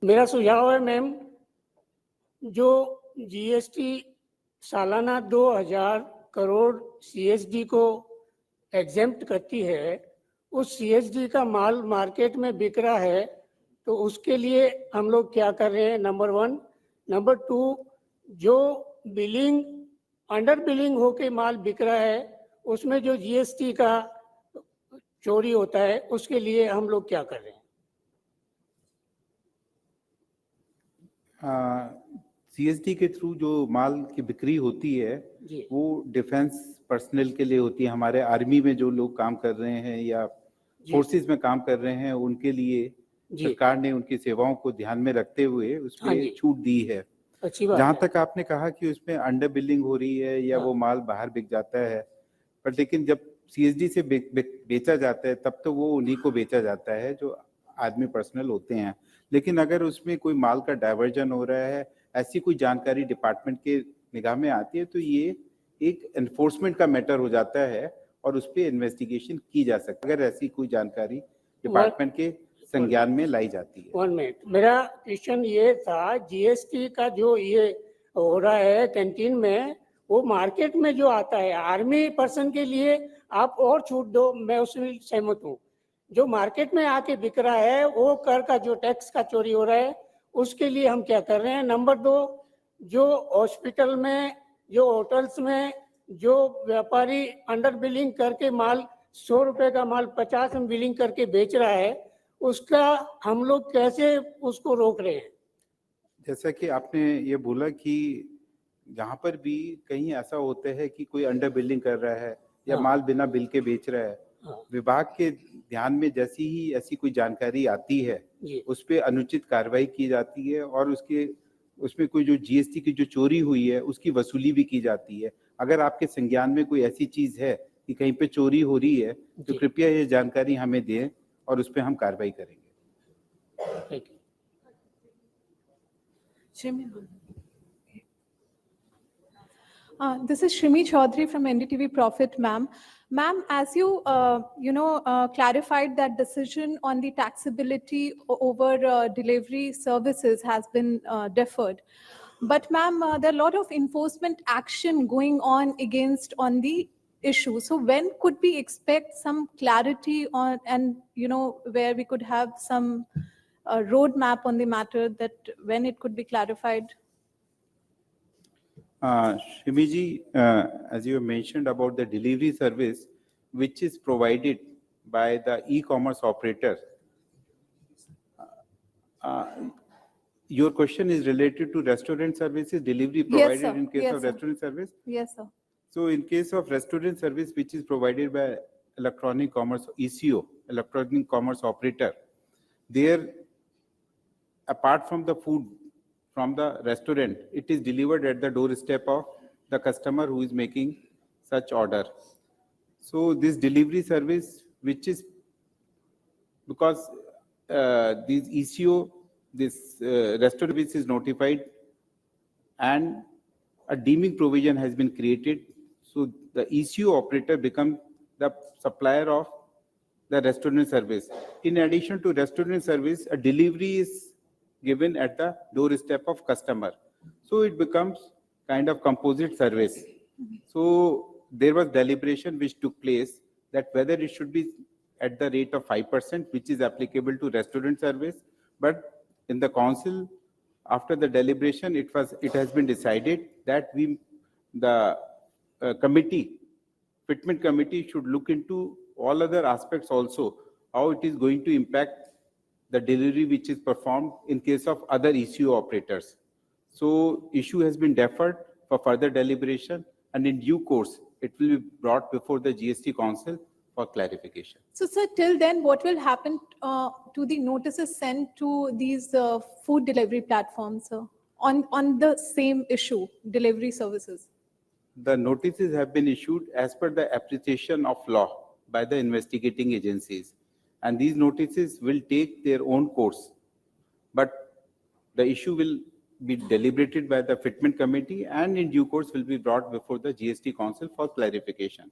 मेरा सुझाव है ma'am, जो GST सालाना 2000 crore CSD को exempt करती है, उस CSD का माल मार्केट में बिक रहा है, तो उसके लिए हम लोग क्या कर रहे हैं, नंबर 1। नंबर 2, जो बिलिंग अंडर बिलिंग होके माल बिक रहा है, उसमें जो जीएसटी का चोरी होता है, उसके लिए हम लोग क्या कर रहे हैं। सीएसडी के थ्रू जो माल की बिक्री होती है वो डिफेंस पर्सनल के लिए होती है, हमारे आर्मी में जो लोग काम कर रहे हैं या फोर्सेस में काम कर रहे हैं उनके लिए सरकार ने उनकी सेवाओं को ध्यान में रखते हुए उसमें छूट दी है। जहां तक आपने कहा कि उसमें अंडर बिलिंग हो रही है या वो माल बाहर बिक जाता है, पर लेकिन जब सीएसडी से बेचा जाता है तब तो वो उन्हीं को बेचा जाता है जो आदमी पर्सनल होते हैं। लेकिन अगर उसमें कोई माल का डाइवर्जन हो रहा है, ऐसी कोई जानकारी डिपार्टमेंट के निगाह में आती है, तो ये एक एनफोर्समेंट का मैटर हो जाता है और उस पर इन्वेस्टिगेशन की जा सकती है अगर ऐसी कोई जानकारी डिपार्टमेंट के संज्ञान में लाई जाती है। 1 मिनट, मेरा क्वेश्चन ये था, जीएसटी का जो ये हो रहा है कैंटीन में, वो मार्केट में जो आता है आर्मी पर्सन के लिए आप और छूट दो, मैं उसमें सहमत हूँ। जो मार्केट में आके बिक रहा है वो कर का जो टैक्स का चोरी हो रहा है, उसके लिए हम क्या कर रहे हैं। नंबर 2, जो हॉस्पिटल में, जो होटल्स में, जो व्यापारी अंडर बिलिंग करके माल 100 रुपए का माल 50 में बिलिंग करके बेच रहा है, उसका हम लोग कैसे उसको रोक रहे हैं। जैसा कि आपने ये बोला कि जहां पर भी कहीं ऐसा होता है कि कोई अंडर बिलिंग कर रहा है या माल बिना बिल के बेच रहा है, विभाग के ध्यान में जैसी ही ऐसी कोई जानकारी आती है उस पर अनुचित कार्रवाई की जाती है और उसमें कोई जो जीएसटी की जो चोरी हुई है उसकी वसूली भी की जाती है। अगर आपके संज्ञान में कोई ऐसी चीज है कि कहीं पे चोरी हो रही है तो कृपया ये जानकारी हमें दें और उस पर हम कार्रवाई करेंगे। This is Shrimi Chaudhary from NDTV Profit, ma'am. Ma'am, as you, clarified that decision on the taxability over delivery services has been deferred. But ma'am, there are a lot of enforcement action going on on the issue. So when could we expect some clarity on, and where we could have some roadmap on the matter, that when it could be clarified? Shimi ji, as you mentioned about the delivery service, which is provided by the e-commerce operator, your question is related to restaurant services, delivery provided Yes, sir. in case Yes, of sir. restaurant service? Yes, sir. So in case of restaurant service, which is provided by electronic commerce, ECO, electronic commerce operator, there, apart from the food from the restaurant, it is delivered at the doorstep of the customer who is making such order. So this delivery service, which is, because this ECO, this restaurant service is notified and a deeming provision has been created. So the ECU operator becomes the supplier of the restaurant service. In addition to restaurant service, a delivery is given at the doorstep of customer. So it becomes kind of composite service. So there was deliberation which took place that whether it should be at the rate of 5%, which is applicable to restaurant service, but in the council, after the deliberation, it has been decided that the fitment committee should look into all other aspects also, how it is going to impact the delivery which is performed in case of other ECU operators. So issue has been deferred for further deliberation, and in due course, it will be brought before the GST Council for clarification. So, sir, till then, what will happen to the notices sent to these food delivery platforms, sir, on the same issue, delivery services? The notices have been issued as per the appreciation of law by the investigating agencies, and these notices will take their own course. But the issue will be deliberated by the fitment committee, and in due course will be brought before the GST Council for clarification.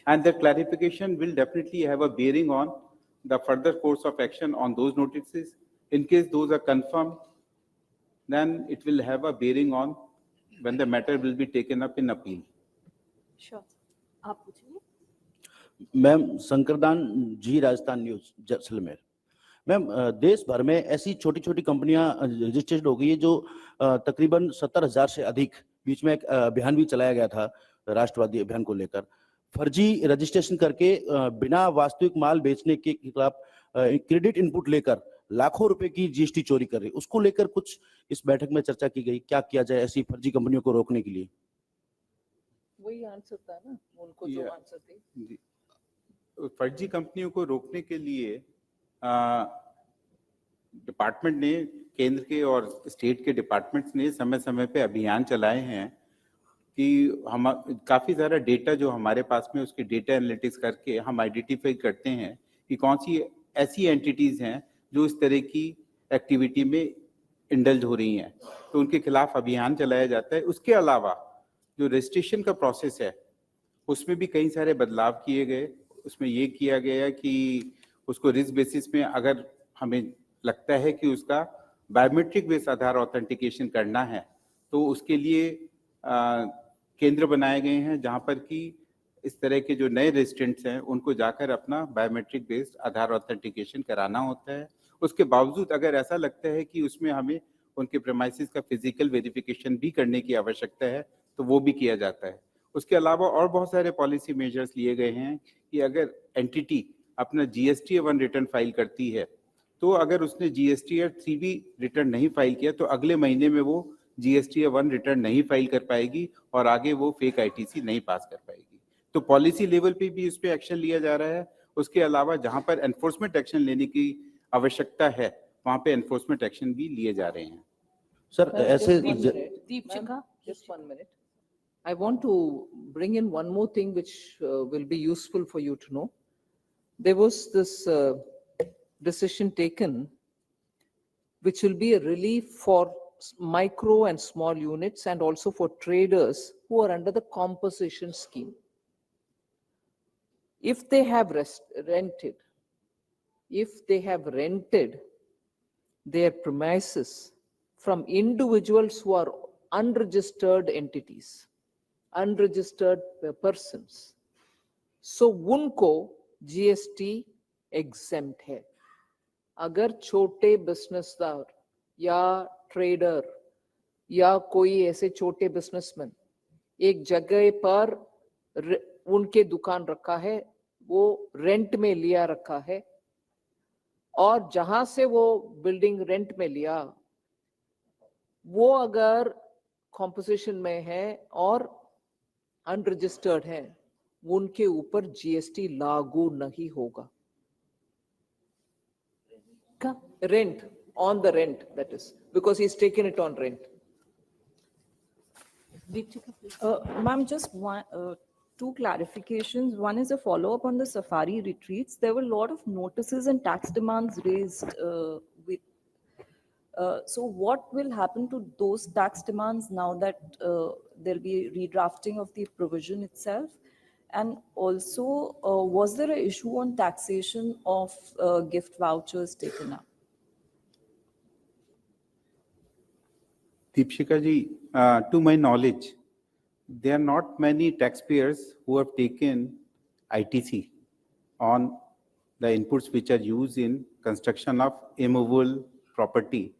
And the clarification will definitely have a bearing on the further course of action on those notices. In case those are confirmed, then it will have a bearing on when the matter will be taken up in appeal. Sure. आप पूछिए. Ma'am Shankardan जी, Rajasthan news, Jaisalmer. Ma'am देश भर में ऐसी छोटी छोटी कंपनियां registered हो गई है जो तकरीबन 70,000 से अधिक. बीच में एक अभियान भी चलाया गया था राष्ट्रवादी अभियान को लेकर. फर्जी रजिस्ट्रेशन करके बिना वास्तविक माल बेचने के खिलाफ क्रेडिट इनपुट लेकर लाखों रुपए की जीएसटी चोरी कर रही है. उसको लेकर कुछ इस बैठक में चर्चा की गई. क्या किया जाए ऐसी फर्जी कंपनियों को रोकने के लिए? वही आंसर था ना उनको, जो आंसर थे. फर्जी कंपनियों को रोकने के लिए डिपार्टमेंट ने, केंद्र के और स्टेट के डिपार्टमेंट्स ने समय समय पे अभियान चलाए हैं कि हम काफी सारा डेटा जो हमारे पास में, उसके डेटा एनालिटिक्स करके हम आइडेंटिफाई करते हैं कि कौन सी ऐसी एंटिटीज हैं जो इस तरह की एक्टिविटी में इंडल्ज हो रही हैं, तो उनके खिलाफ अभियान चलाया जाता है. उसके अलावा जो रजिस्ट्रेशन का प्रोसेस है उसमें भी कई सारे बदलाव किए गए. उसमें ये किया गया कि उसको रिस्क बेसिस में अगर हमें लगता है कि उसका बायोमेट्रिक बेस आधार ऑथेंटिकेशन करना है, तो उसके लिए केंद्र बनाए गए हैं जहां पर कि इस तरह के जो नए रेजिडेंट्स हैं उनको जाकर अपना बायोमेट्रिक बेस्ड आधार ऑथेंटिकेशन कराना होता है. उसके बावजूद अगर ऐसा लगता है कि उसमें हमें उनके प्रेमाइसिस का फिजिकल वेरिफिकेशन भी करने की आवश्यकता है, तो वो भी किया जाता है. उसके अलावा और बहुत सारे पॉलिसी मेजर्स लिए गए हैं कि अगर एंटिटी अपना GST-1 रिटर्न फाइल करती है, तो अगर उसने GST-3 भी रिटर्न नहीं फाइल किया तो अगले महीने में वो GST-1 रिटर्न नहीं फाइल कर पाएगी और आगे वो फेक ITC नहीं पास कर पाएगी. तो पॉलिसी लेवल पे भी उस पर एक्शन लिया जा रहा है. उसके अलावा जहां पर एनफोर्समेंट एक्शन लेने की आवश्यकता है वहां पे एनफोर्समेंट एक्शन भी लिए जा रहे हैं. सर ऐसे Just 1 minute. I want to bring in one more thing which will be useful for you to know. There was this decision taken which will be a relief for micro and small units and also for traders who are under the composition scheme. If they have rented their premises from individuals who are unregistered entities, unregistered persons, so उनको GST exempt है. अगर छोटे बिजनेसदार या trader या कोई ऐसे छोटे businessman एक जगह पर उनके दुकान रखा है, वो रेंट में लिया रखा है, और जहां से वो बिल्डिंग रेंट में लिया वो अगर कॉम्पोजिशन में है और अनरजिस्टर्ड है, उनके ऊपर GST लागू नहीं होगा. Rent, on the rent, that is, because he's taken it on rent. Ma'am, just two clarifications. One is a follow-up on the safari retreats. There were a lot of notices and tax demands raised So what will happen to those tax demands now that there'll be redrafting of the provision itself? And also, was there an issue on taxation of gift vouchers taken up? Deepshika ji, to my knowledge, there are not many taxpayers who have taken ITC on the inputs which are used in construction of immovable property,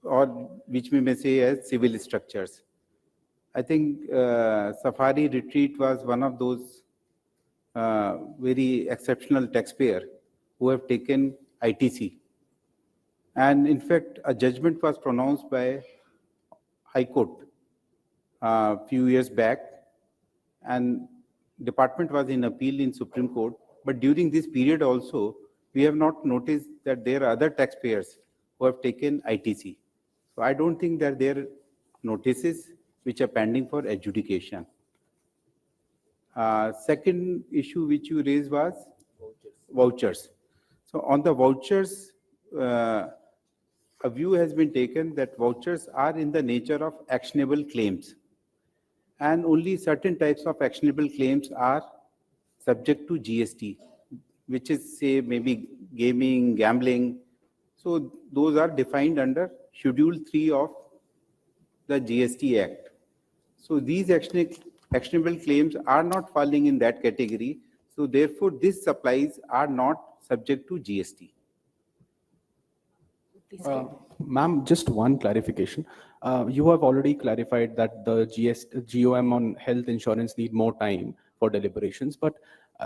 or which we may say as civil structures. I think Safari Retreat was one of those very exceptional taxpayer who have taken ITC. And in fact, a judgment was pronounced by High Court a few years back, and department was in appeal in Supreme Court. But during this period also, we have not noticed that there are other taxpayers who have taken ITC. So I don't think that there are notices which are pending for adjudication. Second issue which you raised was vouchers. So on the vouchers, a view has been taken that vouchers are in the nature of actionable claims, and only certain types of actionable claims are subject to GST, which is, say, maybe gaming, gambling. So those are defined under Schedule 3 of the GST Act. So these actionable claims are not falling in that category. So therefore, these supplies are not subject to GST. Ma'am, just one clarification. You have already clarified that the GOM on health insurance need more time for deliberations, but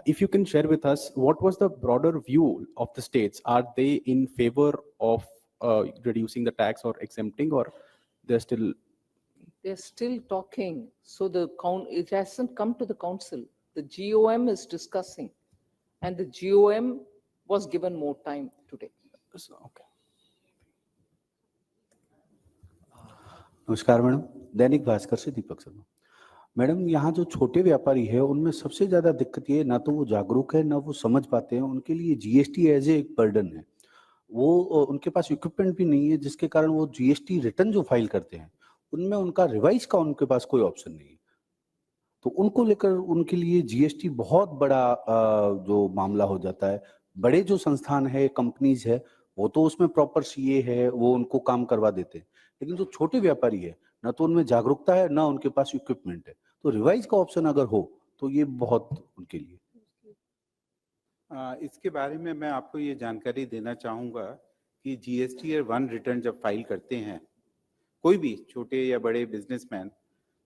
if you can share with us, what was the broader view of the states? Are they in favor of reducing the tax or exempting, or they're still? They're still talking. So it hasn't come to the council. The GOM is discussing, and the GOM was given more time today. Okay. नमस्कार madam, Dainik Bhaskar से Deepak Sharma. Madam, यहाँ जो छोटे व्यापारी है उनमें सबसे ज्यादा दिक्कत ये, ना तो वो जागरूक है ना वो समझ पाते हैं, उनके लिए जीएसटी एज एक बर्डन है। वो उनके पास इक्विपमेंट भी नहीं है, जिसके कारण वो जीएसटी रिटर्न जो फाइल करते हैं उनमें उनका रिवाइज का उनके पास कोई ऑप्शन नहीं है। तो उनको लेकर उनके लिए जीएसटी बहुत बड़ा जो मामला हो जाता है। बड़े जो संस्थान है, कंपनीज है, वो तो उसमें प्रॉपर सीए है, वो उनको काम करवा देते हैं, लेकिन जो छोटे व्यापारी है, ना तो उनमें जागरूकता है ना उनके पास इक्विपमेंट है। तो रिवाइज का ऑप्शन अगर हो तो ये बहुत उनके लिए। इसके बारे में मैं आपको ये जानकारी देना चाहूँगा कि जीएसटी 1 रिटर्न जब फाइल करते हैं कोई भी छोटे या बड़े बिजनेसमैन,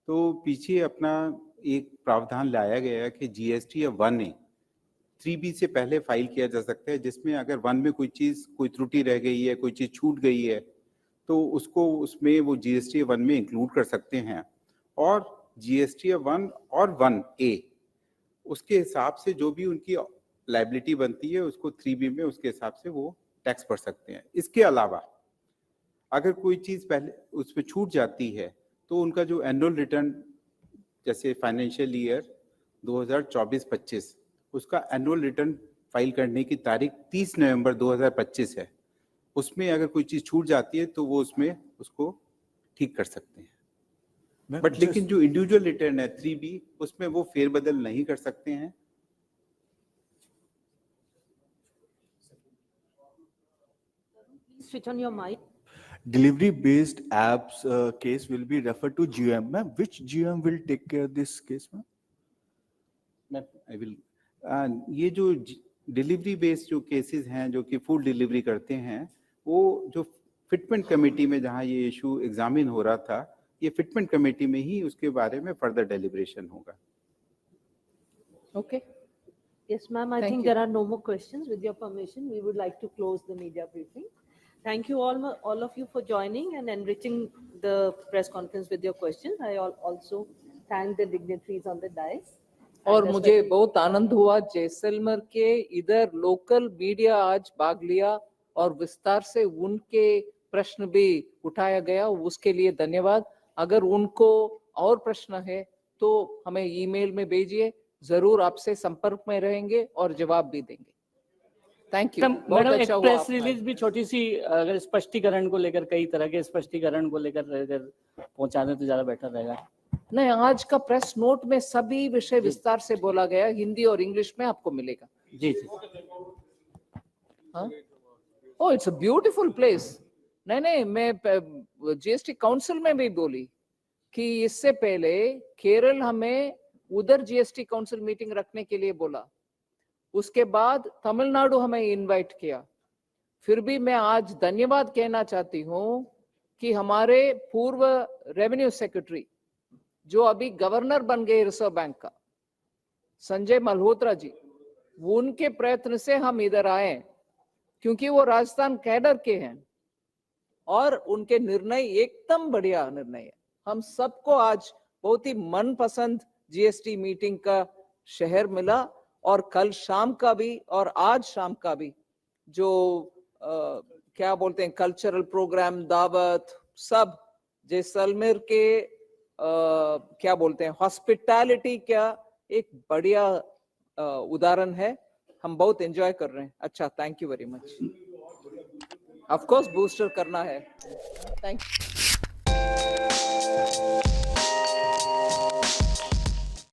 तो पीछे अपना एक प्रावधान लाया गया है कि जीएसटी 1A 3B से पहले फाइल किया जा सकता है, जिसमें अगर 1 में कोई त्रुटि रह गई है, कोई चीज़ छूट गई है, तो उसको उसमें वो जीएसटी 1 में इंक्लूड कर सकते हैं। और जीएसटी 1 और 1A उसके हिसाब से जो भी उनकी लायबिलिटी बनती है उसको 3B में उसके हिसाब से वो टैक्स भर सकते हैं। इसके अलावा अगर कोई चीज़ पहले उसमें छूट जाती है तो उनका जो एनुअल रिटर्न, जैसे फाइनेंशियल ईयर 2024-25, उसका एनुअल रिटर्न फाइल करने की तारीख 30 नवंबर 2025 है। उसमें अगर कोई चीज़ छूट जाती है तो वो उसमें उसको ठीक कर सकते हैं। बट लेकिन जो इंडिविजुअल रिटर्न है 3B, उसमें वो फेरबदल नहीं कर सकते हैं। Switch on your mic. Delivery-based apps case will be referred to GM. Ma'am, which GM will take care of this case, ma'am? Ma'am, I will. ये जो डिलीवरी बेस्ड जो केसेस हैं जो कि फूड डिलीवरी करते हैं, वो जो फिटमेंट कमेटी में जहां ये इशू एग्जामिन हो रहा था, ये फिटमेंट कमेटी में ही उसके बारे में फर्दर डेलिब्रेशन होगा। Okay. Yes, ma'am. I Thank think you. there are no more questions. With your permission, we would like to close the media briefing. Thank you all of you for joining and enriching the press conference with your questions. I also thank the dignitaries on the dais. और मुझे बहुत आनंद हुआ, जैसलमेर के इधर local media आज भाग लिया और विस्तार से उनके प्रश्न भी उठाया गया, उसके लिए धन्यवाद। अगर उनको और प्रश्न है तो हमें ईमेल में भेजिए, जरूर आपसे संपर्क में रहेंगे और जवाब भी देंगे। थैंक यू, बहुत मैडम एक अच्छा हुआ प्रेस आपने। रिलीज भी छोटी सी अगर स्पष्टीकरण को लेकर, कई तरह के स्पष्टीकरण को लेकर अगर पहुंचा दें तो ज्यादा बेटर रहेगा। नहीं, आज का प्रेस नोट में सभी विषय विस्तार से बोला गया, हिंदी और इंग्लिश में आपको मिलेगा। जी जी। ओह, इट्स अ ब्यूटीफुल प्लेस। नहीं नहीं, मैं जीएसटी काउंसिल में भी बोली कि इससे पहले केरल हमें उधर जीएसटी काउंसिल मीटिंग रखने के लिए बोला, उसके बाद तमिलनाडु हमें इनवाइट किया। फिर भी मैं आज धन्यवाद कहना चाहती हूँ कि हमारे पूर्व रेवेन्यू सेक्रेटरी जो अभी गवर्नर बन गए रिजर्व बैंक का, संजय मल्होत्रा जी, वो उनके प्रयत्न से हम इधर आए, क्योंकि वो राजस्थान कैडर के हैं और उनके निर्णय एकदम बढ़िया निर्णय है। हम सबको आज बहुत ही मनपसंद जीएसटी मीटिंग का शहर मिला, और कल शाम का भी और आज शाम का भी जो क्या बोलते हैं कल्चरल प्रोग्राम, दावत, सब जैसलमेर के क्या बोलते हैं हॉस्पिटैलिटी का एक बढ़िया उदाहरण है। हम बहुत एंजॉय कर रहे हैं। अच्छा, thank you very much. Of course booster करना है। Thank you.